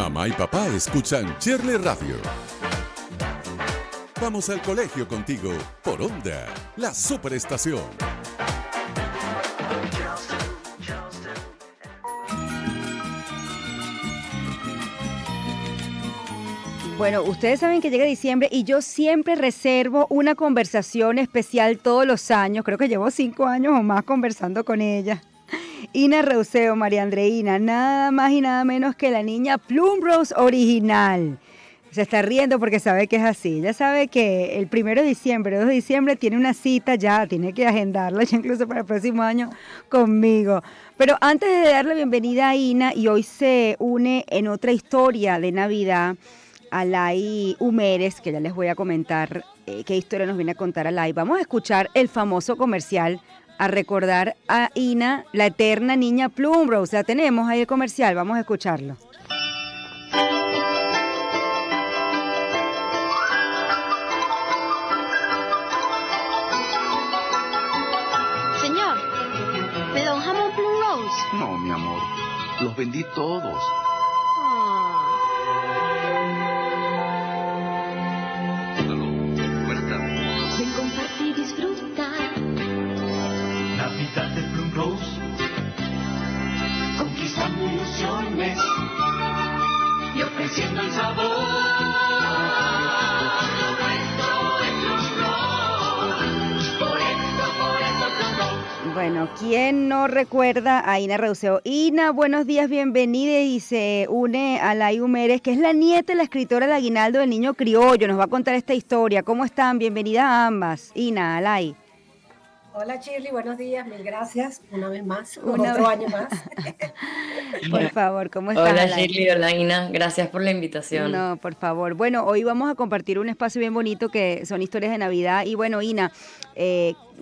Mamá y papá escuchan Shirley Radio. Vamos al colegio contigo por Onda, la superestación. Bueno, ustedes saben que llega diciembre y yo siempre reservo una conversación especial todos los años. Creo que llevo 5 años o más conversando con ella. Ina Reuseo, María Andreina, nada más y nada menos que la niña Plumrose original. Se está riendo porque sabe que es así. Ella sabe que el 1 de diciembre, 2 de diciembre, tiene una cita ya, tiene que agendarla ya incluso para el próximo año conmigo. Pero antes de darle bienvenida a Ina, y hoy se une en otra historia de Navidad, Alay Humérez, que ya les voy a comentar qué historia nos viene a contar Alay. Vamos a escuchar el famoso comercial, a recordar a Ina, la eterna niña Plumrose. La tenemos ahí el comercial, vamos a escucharlo. Señor, ¿me da un jamón Plumrose? No, mi amor, los vendí todos. Buenas tardes. Ven, comparte y disfruta. Navidad de Plumrose, conquistando ilusiones y ofreciendo el sabor. Lo nuestro es Plumrose, por eso Plumrose. Bueno, ¿quién no recuerda a Ina Reuseo? Ina, buenos días, bienvenida, y se une a Alay Humérez, que es la nieta de la escritora de Aguinaldo del Niño Criollo. Nos va a contar esta historia. ¿Cómo están? Bienvenidas a ambas. Ina, Alay. Hola Shirley, buenos días, mil gracias una vez más, Una otro vez. año más. Por favor, ¿cómo estás, Hola Alay? Shirley, hola Ina, gracias por la invitación. No, por favor. Bueno, hoy vamos a compartir un espacio bien bonito que son historias de Navidad. Y bueno, Ina,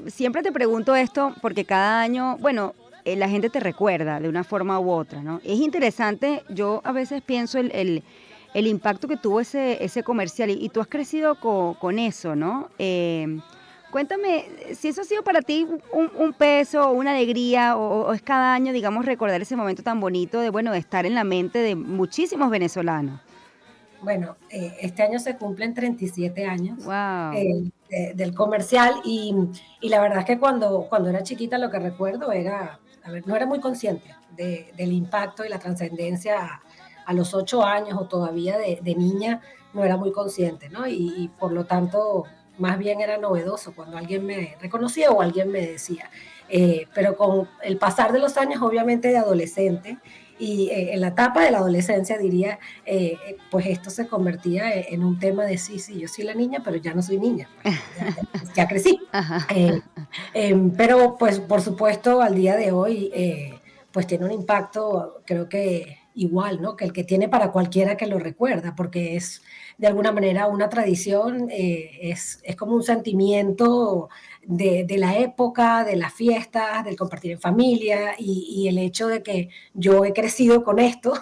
siempre te pregunto esto porque cada año, bueno, la gente te recuerda de una forma u otra, ¿no? Es interesante, yo a veces pienso el impacto que tuvo ese comercial y tú has crecido con eso, ¿no? Cuéntame, si eso ha sido para ti un peso, una alegría, o es cada año, digamos, recordar ese momento tan bonito de, bueno, de estar en la mente de muchísimos venezolanos. Bueno, este año se cumplen 37 años Wow. del comercial y la verdad es que cuando era chiquita lo que recuerdo era, a ver, no era muy consciente del impacto y la trascendencia a los 8 años o todavía de niña, no era muy consciente, ¿no? Y por lo tanto, más bien era novedoso cuando alguien me reconocía o alguien me decía. Pero con el pasar de los años, obviamente de adolescente, y en la etapa de la adolescencia diría, pues esto se convertía en un tema de sí, yo soy la niña, pero ya no soy niña, pues, ya crecí. Ajá. Eh, pero pues por supuesto al día de hoy pues tiene un impacto creo que igual, ¿no? Que el que tiene para cualquiera que lo recuerda, porque es de alguna manera una tradición, es como un sentimiento de la época, de las fiestas, del compartir en familia y el hecho de que yo he crecido con esto,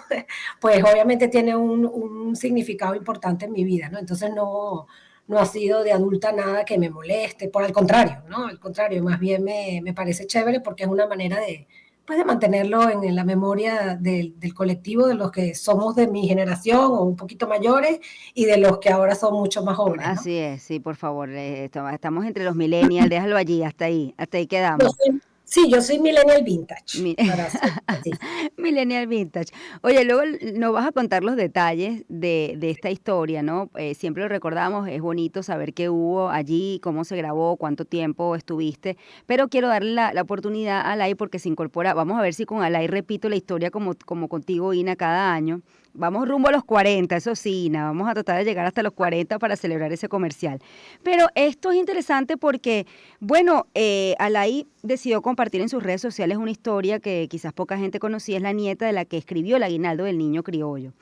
pues obviamente tiene un significado importante en mi vida, ¿no? Entonces no ha sido de adulta nada que me moleste, por al contrario, ¿no? Al contrario, más bien me parece chévere porque es una manera pues de mantenerlo en la memoria del colectivo, de los que somos de mi generación o un poquito mayores y de los que ahora son mucho más jóvenes, ¿no? Así es, sí, por favor. Estamos entre los millennials, déjalo allí, hasta ahí Yo quedamos. sí, yo soy millennial vintage, Mi- para ser específica. Millennial Vintage. Oye, luego nos vas a contar los detalles de esta historia, ¿no? Siempre lo recordamos, es bonito saber qué hubo allí, cómo se grabó, cuánto tiempo estuviste, pero quiero darle la oportunidad a Alay porque se incorpora. Vamos a ver si con Alay repito la historia como contigo, Ina, cada año. Vamos rumbo a los 40, eso sí, Ina, vamos a tratar de llegar hasta los 40 para celebrar ese comercial. Pero esto es interesante porque, bueno, Alay decidió compartir en sus redes sociales una historia que quizás poca gente conocía, es la nieta de la que escribió el aguinaldo del niño criollo.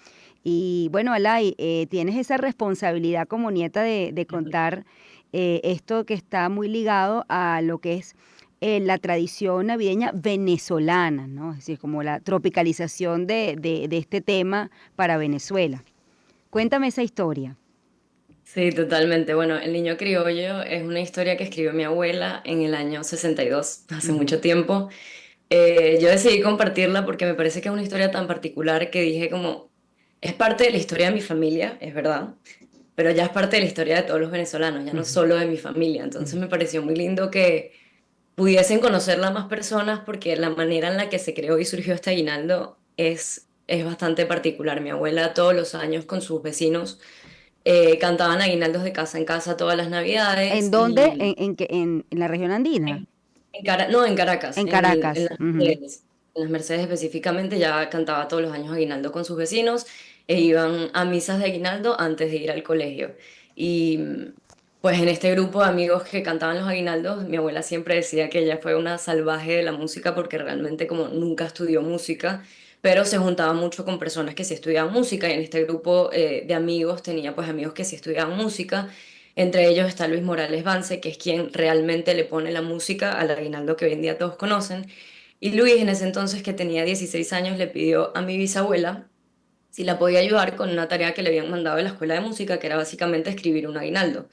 Y bueno, Alay, tienes esa responsabilidad como nieta de contar esto que está muy ligado a lo que es la tradición navideña venezolana, ¿no? Es decir, como la tropicalización de este tema para Venezuela. Cuéntame esa historia. Sí, totalmente. Bueno, El Niño Criollo es una historia que escribió mi abuela en el año 62, hace mucho tiempo. Yo decidí compartirla porque me parece que es una historia tan particular que dije como, es parte de la historia de mi familia, es verdad, pero ya es parte de la historia de todos los venezolanos, ya no solo de mi familia. Entonces me pareció muy lindo que pudiesen conocerla más personas porque la manera en la que se creó y surgió este aguinaldo es bastante particular. Mi abuela todos los años con sus vecinos cantaban aguinaldos de casa en casa todas las ¿En navidades dónde? y En la región andina? no, en Caracas, En en Caracas. las Ujú. Mercedes. En las Mercedes específicamente ya cantaba todos los años aguinaldo con sus vecinos e iban a misas de aguinaldo antes de ir al colegio. Y pues en este grupo de amigos que cantaban los aguinaldos, mi abuela siempre decía que ella fue una salvaje de la música porque realmente como nunca estudió música, pero se juntaba mucho con personas que sí estudiaban música y en este grupo de amigos tenía pues amigos que sí estudiaban música. Entre ellos está Luis Morales Vance, que es quien realmente le pone la música al aguinaldo que hoy en día todos conocen. Y Luis, en ese entonces que tenía 16 años, le pidió a mi bisabuela si la podía ayudar con una tarea que le habían mandado de la escuela de música, que era básicamente escribir un aguinaldo.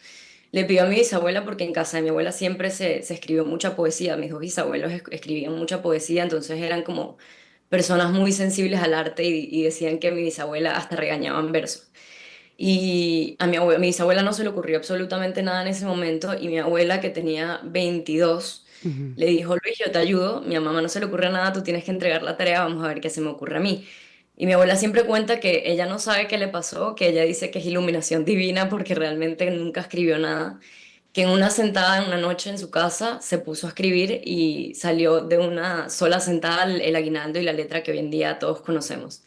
Le pidió a mi bisabuela porque en casa de mi abuela siempre se escribió mucha poesía. Mis dos bisabuelos escribían mucha poesía, entonces eran como personas muy sensibles al arte y decían que mi bisabuela hasta regañaban versos. Y mi bisabuela no se le ocurrió absolutamente nada en ese momento y mi abuela que tenía 22 Ujú. le dijo, Luis, yo te ayudo, mi mamá no se le ocurre nada, tú tienes que entregar la tarea, vamos a ver qué se me ocurre a mí. Y mi abuela siempre cuenta que ella no sabe qué le pasó, que ella dice que es iluminación divina porque realmente nunca escribió nada, que en una sentada, en una noche en su casa, se puso a escribir y salió de una sola sentada el aguinaldo y la letra que hoy en día todos conocemos.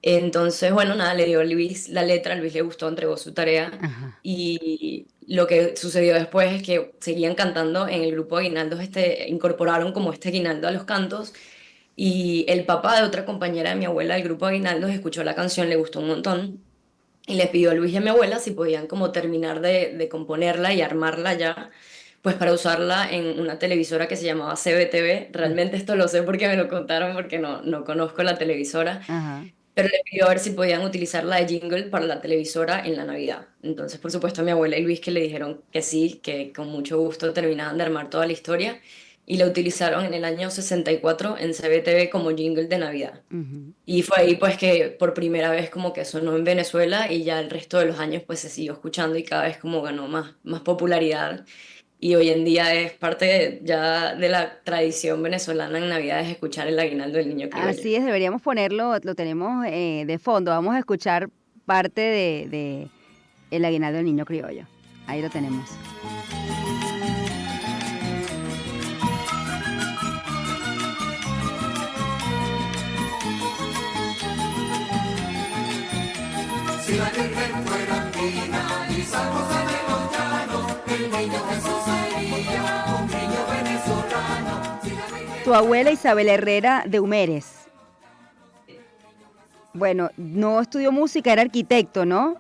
Entonces, bueno, nada, le dio a Luis la letra, a Luis le gustó, entregó su tarea Ajá. y lo que sucedió después es que seguían cantando en el grupo de Aguinaldos, incorporaron como este aguinaldo a los cantos y el papá de otra compañera de mi abuela del grupo de Aguinaldos escuchó la canción, le gustó un montón y le pidió a Luis y a mi abuela si podían como terminar de componerla y armarla ya, pues para usarla en una televisora que se llamaba CBTV. Mm. Realmente esto lo sé porque me lo contaron porque no conozco la televisora, Ajá. pero le pidió a ver si podían utilizarla de jingle para la televisora en la Navidad. Entonces, por supuesto, a mi abuela y Luis que le dijeron que sí, que con mucho gusto terminaban de armar toda la historia y la utilizaron en el año 64 en CBTV como jingle de Navidad. Ujú. Y fue ahí pues que por primera vez como que sonó en Venezuela y ya el resto de los años pues se siguió escuchando y cada vez como ganó más popularidad. Y hoy en día es parte ya de la tradición venezolana en Navidad es escuchar el aguinaldo del niño criollo. Así es, deberíamos ponerlo, lo tenemos de fondo. Vamos a escuchar parte de El aguinaldo del niño criollo. Ahí lo tenemos. Si la Virgen fuera andina y San José de los Llanos, el niño Jesús sería un niño venezolano. Si la Virgen Tu abuela Isabel Herrera de Humeres. Bueno, no estudió música, era arquitecto, ¿no?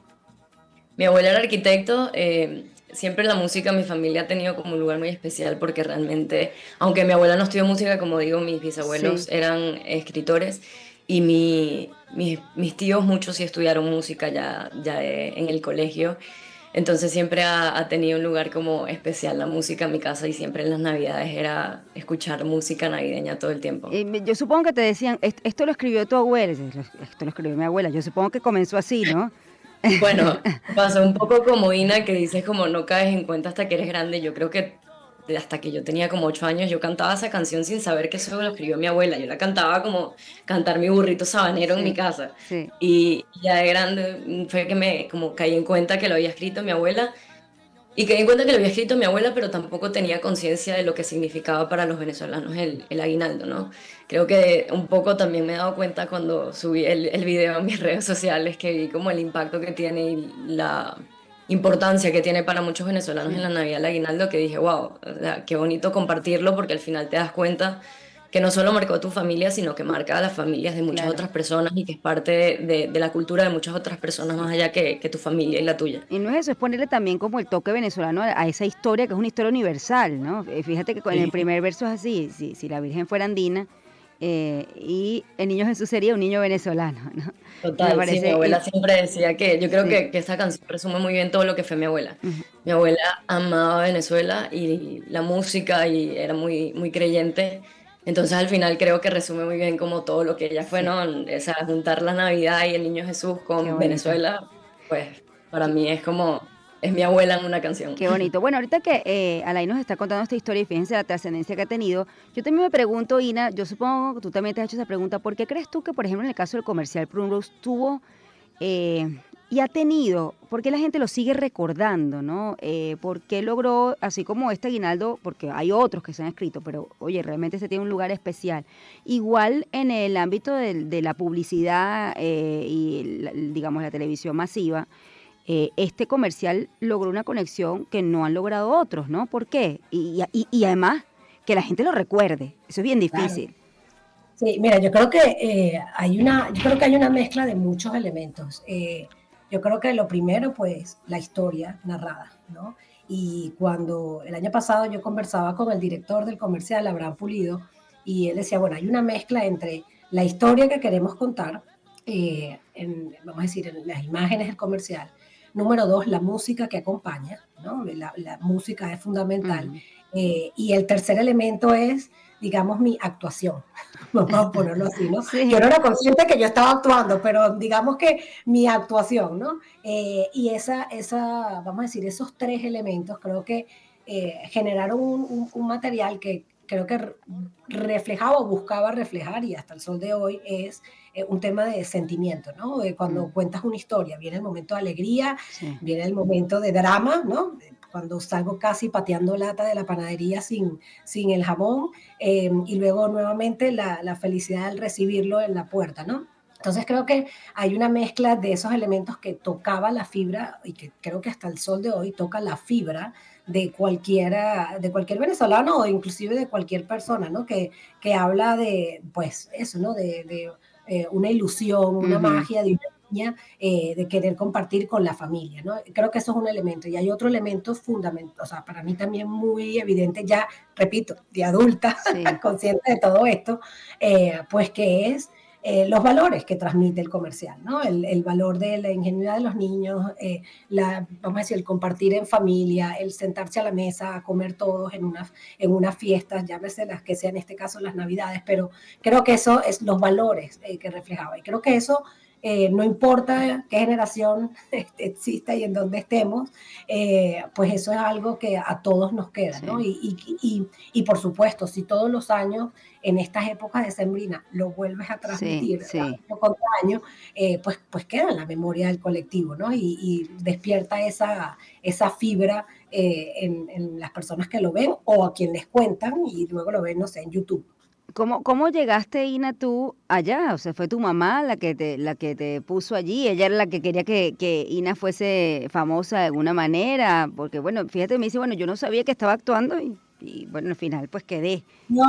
Mi abuelo era arquitecto, siempre la música en mi familia ha tenido como un lugar muy especial porque realmente, aunque mi abuela no estudió música, como digo, mis bisabuelos Sí. eran escritores y mis tíos muchos sí estudiaron música ya en el colegio, entonces siempre ha tenido un lugar como especial la música en mi casa y siempre en las navidades era escuchar música navideña todo el tiempo. Yo supongo que te decían, Esto lo escribió tu abuela, esto lo escribió mi abuela, yo supongo que comenzó así, ¿no? Bueno, pasó un poco como Ina, que dices como no caes en cuenta hasta que eres grande. Yo creo que hasta que yo tenía como 8 años, yo cantaba esa canción sin saber que eso lo escribió mi abuela. Yo la cantaba como cantar mi burrito sabanero en mi Sí, casa. sí. Y ya de grande fue que me como caí en cuenta que lo había escrito mi abuela. Y caí en cuenta que lo había escrito mi abuela, pero tampoco tenía conciencia de lo que significaba para los venezolanos el aguinaldo, ¿no? Creo que un poco también me he dado cuenta cuando subí el video a mis redes sociales, que vi como el impacto que tiene y la importancia que tiene para muchos venezolanos en Sí. la Navidad el aguinaldo, que dije, wow, o sea, qué bonito compartirlo, porque al final te das cuenta que no solo marcó a tu familia, sino que marca a las familias de muchas Claro. otras personas y que es parte de la cultura de muchas otras personas más allá que tu familia y la tuya. Y no es eso, es ponerle también como el toque venezolano a esa historia, que es una historia universal, ¿no? Fíjate que en el Sí. primer verso es así, si la Virgen fuera andina, y el niño Jesús sería un niño venezolano, ¿no? Me Total, sí, mi parece, abuela siempre decía que yo creo sí. que esta canción resume muy bien todo lo que fue mi abuela. Ujú. Mi abuela amaba Venezuela y la música y era muy creyente Entonces al final creo que resume muy bien como todo lo que ella fue, Sí, ¿no? O sea, juntar la Navidad y el Niño Jesús qué con bonito. Venezuela, pues para mí es como, es mi abuela en una canción. Qué bonito. Bueno, ahorita que Alain nos está contando esta historia y fíjense la trascendencia que ha tenido, yo también me pregunto, Ina, yo supongo que tú también te has hecho esa pregunta, ¿por qué crees tú que, por ejemplo, en el caso del comercial Primrose tuvo y ha tenido, por qué la gente lo sigue recordando, ¿no? ¿Por qué logró, así como este aguinaldo, porque hay otros que se han escrito, pero oye, realmente se tiene un lugar especial. Igual en el ámbito de la publicidad y, digamos, la televisión masiva, este comercial logró una conexión que no han logrado otros, ¿no? ¿Por qué? Y además, que la gente lo recuerde. Eso es bien Claro. difícil. Sí, mira, yo creo que hay una mezcla de muchos elementos. Yo creo que lo primero, pues, la historia narrada, ¿no? Y cuando el año pasado yo conversaba con el director del comercial, Abraham Pulido, y él decía, bueno, hay una mezcla entre la historia que queremos contar, vamos a decir, en las imágenes del comercial. Número dos, la música que acompaña, ¿no? La música es fundamental. Ujú. Y el tercer elemento es, digamos, mi actuación. Vamos a ponerlo así, ¿no? Yo no Sí. era consciente que yo estaba actuando, pero digamos que mi actuación, ¿no? Y vamos a decir, esos tres elementos creo que generaron un material que creo que reflejaba o buscaba reflejar, y hasta el sol de hoy es un tema de sentimiento, ¿no? Cuando Mm, cuentas una historia, viene el momento de alegría, sí. viene el momento de drama, ¿no? Cuando salgo casi pateando lata de la panadería sin el jamón, y luego nuevamente la felicidad al recibirlo en la puerta, ¿no? Entonces creo que hay una mezcla de esos elementos que tocaba la fibra y que creo que hasta el sol de hoy toca la fibra de cualquier venezolano o inclusive de cualquier persona, ¿no? Que habla de, pues eso, ¿no? De una ilusión, una Ujú. magia de una niña, de querer compartir con la familia, ¿no? Creo que eso es un elemento. Y hay otro elemento fundamental, o sea, para mí también muy evidente, ya, repito, de adulta, Sí. consciente de todo esto, pues que es los valores que transmite el comercial, ¿no? El valor de la ingenuidad de los niños, vamos a decir, el compartir en familia, el sentarse a la mesa a comer todos en unas fiestas, llámese las que sean en este caso las navidades, pero creo que eso es los valores que reflejaba. Y creo que eso, no importa qué generación exista y en dónde estemos, pues eso es algo que a todos nos queda, ¿no? Sí. Y por supuesto, si todos los años en estas épocas decembrinas lo vuelves a Sí, transmitir sí. año con año, pues queda en la memoria del colectivo, ¿no? Y despierta esa fibra en las personas que lo ven o a quien les cuentan y luego lo ven, no sé, en YouTube. ¿Cómo llegaste, Ina, tú allá? O sea, ¿fue tu mamá la que te puso allí? ¿Ella era la que quería que Ina fuese famosa de alguna manera? Porque, bueno, fíjate, me dice, bueno, yo no sabía que estaba actuando y bueno, al final pues quedé. No,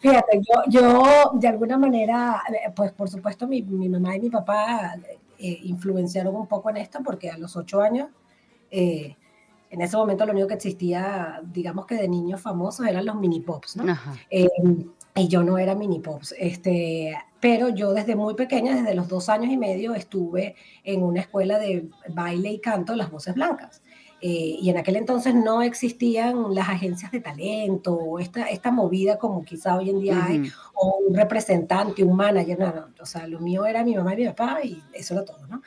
fíjate, yo de alguna manera, pues por supuesto mi mamá y mi papá influenciaron un poco en esto porque a los 8 años, eh, en ese momento lo único que existía, digamos que de niños famosos eran los mini pops, ¿no? Ajá. Eh, y yo no era mini pops, pero yo desde muy pequeña, desde los 2 años y medio, estuve en una escuela de baile y canto, Las Voces Blancas. Y en aquel entonces no existían las agencias de talento o esta movida como quizá hoy en día hay, Ujú. o un representante, un manager, no, no, o sea, lo mío era mi mamá y mi papá y eso era todo, ¿no?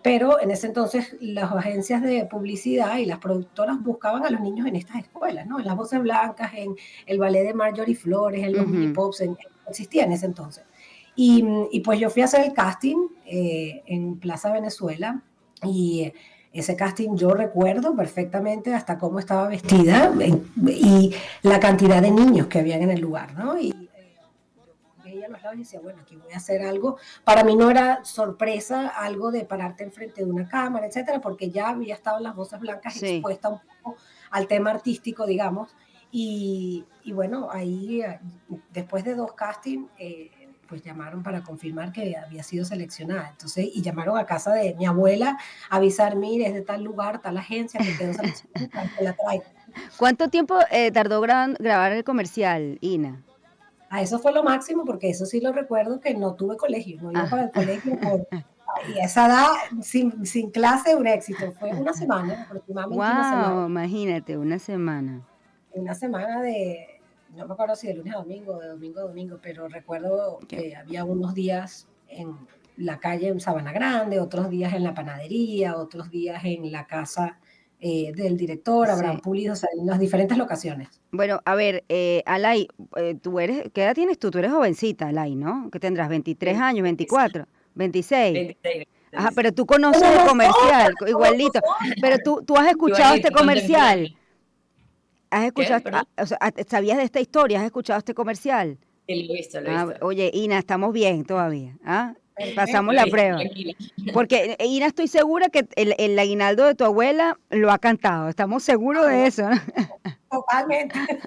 Pero en ese entonces las agencias de publicidad y las productoras buscaban a los niños en estas escuelas, ¿no? En Las Voces Blancas, en el ballet de Marjorie Flores, en los mini Ujú. pops, existía en ese entonces. Y pues yo fui a hacer el casting en Plaza Venezuela y ese casting yo recuerdo perfectamente hasta cómo estaba vestida y la cantidad de niños que habían en el lugar, ¿no? Yo veía a los lados y decía, bueno, aquí voy a hacer algo. Para mí no era sorpresa algo de pararte enfrente de una cámara, etcétera, porque ya había estado en Las Voces Blancas Sí. expuesta un poco al tema artístico, digamos. Y bueno, ahí después de 2 castings, pues llamaron para confirmar que había sido seleccionada. Entonces, y llamaron a casa de mi abuela a avisar, mire, es de tal lugar, tal agencia que quedó seleccionada, que la traiga. ¿Cuánto tiempo tardó grabar el comercial, Ina? A eso fue lo máximo, porque eso sí lo recuerdo que no tuve colegio, no iba Ah. para el colegio y a esa edad sin clase un éxito. Fue una semana, aproximadamente Wow, imagínate, una semana. una semana no me acuerdo si de lunes a domingo o de domingo a domingo, pero recuerdo ¿Qué? que había unos días en la calle en Sabana Grande, otros días en la panadería, otros días en la casa del director, Abraham Sí. Pulido, o sea, en las diferentes locaciones. Bueno, a ver, Alay, ¿qué edad tienes tú? Tú eres jovencita, Alay, ¿no? ¿Qué tendrás? ¿23 años, 26, 24, 26? 26, Ajá, 26. pero tú conoces Somos el nosotras, comercial, somos igualito. Pero nosotras. tú has escuchado este Igualito, comercial. contemporáneo. ¿Has ¿Qué? escuchado, Perdón. o sea, sabías de esta historia? ¿Has escuchado este comercial? Sí, lo he visto, lo he Ah, visto. oye, Ina, estamos bien todavía. ¿Ah? Pasamos Perfecto. Lo he la visto, prueba. tranquila. Porque Ina, estoy segura que el aguinaldo de tu abuela lo ha cantado. Estamos seguros de eso, ¿no? Totalmente. Totalmente.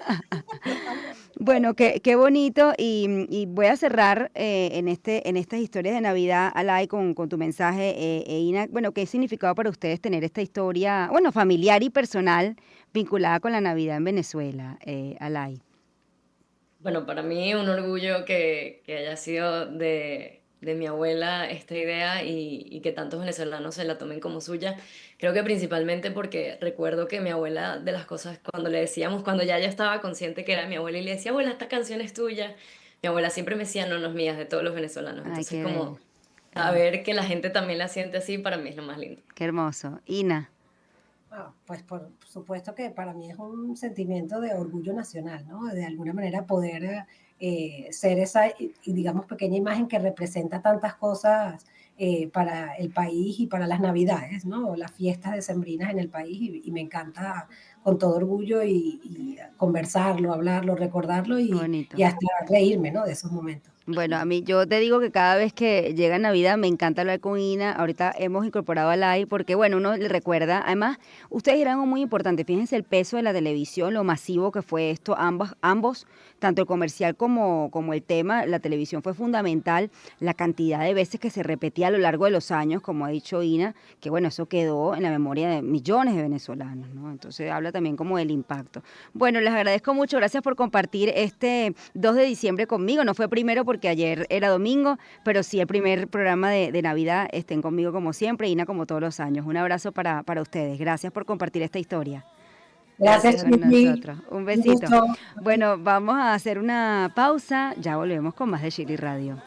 Bueno, qué bonito y voy a cerrar en estas historias de Navidad, Alay, con tu mensaje, Ina. Bueno, ¿qué significado para ustedes tener esta historia, bueno, familiar y personal vinculada con la Navidad en Venezuela, Alay? Bueno, para mí un orgullo que haya sido de mi abuela esta idea y que tantos venezolanos se la tomen como suya. Creo que principalmente porque recuerdo que mi abuela, de las cosas, cuando le decíamos, cuando ya yo estaba consciente que era mi abuela y le decía, abuela, esta canción es tuya, mi abuela siempre me decía, no, no es mía, es de todos los venezolanos. Ay, Entonces, qué bello. como Ah, saber que la gente también la siente así, para mí es lo más lindo. qué hermoso. Ina. Pues por supuesto que para mí es un sentimiento de orgullo nacional, ¿no? De alguna manera poder ser esa, y digamos, pequeña imagen que representa tantas cosas para el país y para las Navidades, ¿no? Las fiestas decembrinas en el país y me encanta con todo orgullo y conversarlo, hablarlo, recordarlo y Bonito. hasta reírme, ¿no? De esos momentos. Bueno, a mí yo te digo que cada vez que llega Navidad me encanta hablar con Ina. Ahorita hemos incorporado a Lai porque, bueno, uno le recuerda. Además, ustedes dirán algo muy importante. Fíjense el peso de la televisión, lo masivo que fue esto. Ambos, tanto el comercial como el tema, la televisión fue fundamental. La cantidad de veces que se repetía a lo largo de los años, como ha dicho Ina, que bueno, eso quedó en la memoria de millones de venezolanos, ¿no? Entonces habla también como del impacto. Bueno, les agradezco mucho. Gracias por compartir este 2 de diciembre conmigo. No fue primero porque ayer era domingo, pero sí el primer programa de Navidad. Estén conmigo como siempre, Ina, como todos los años. Un abrazo para ustedes. Gracias por compartir esta historia Gracias, Gracias. con Chili. nosotros. Un Un besito. gusto. Bueno, vamos a hacer una pausa. Ya volvemos con más de Chili Radio.